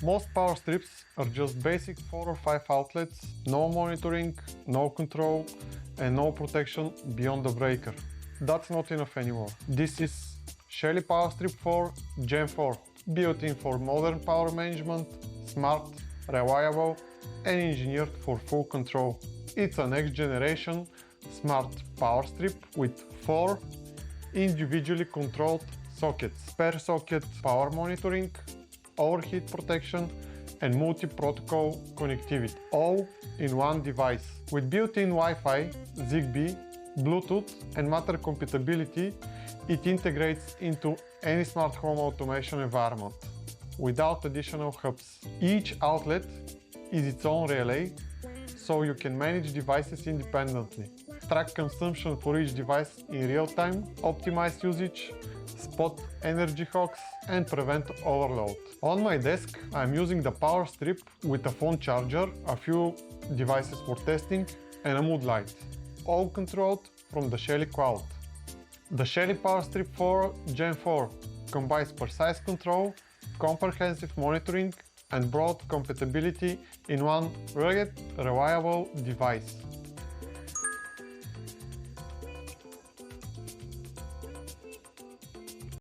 Most power strips are just basic 4 or 5 outlets, no monitoring, no control, and no protection beyond the breaker. That's not enough anymore. This is Shelly Power Strip 4 Gen 4, built in for modern power management, smart, reliable, and engineered for full control. It's a next generation smart power strip with 4 individually controlled sockets, per socket power monitoring, overheat protection, and multi-protocol connectivity, all in one device. With built-in Wi-Fi, Zigbee, Bluetooth, and Matter compatibility, it integrates into any smart home automation environment without additional hubs. Each outlet is its own relay, so you can manage devices independently, track consumption for each device in real time, optimize usage, spot energy hogs, and prevent overload. On my desk, I'm using the power strip with a phone charger, a few devices for testing, and a mood light, all controlled from the Shelly Cloud. The Shelly Power Strip 4 Gen 4 combines precise control, comprehensive monitoring, and broad compatibility in one rugged, reliable device.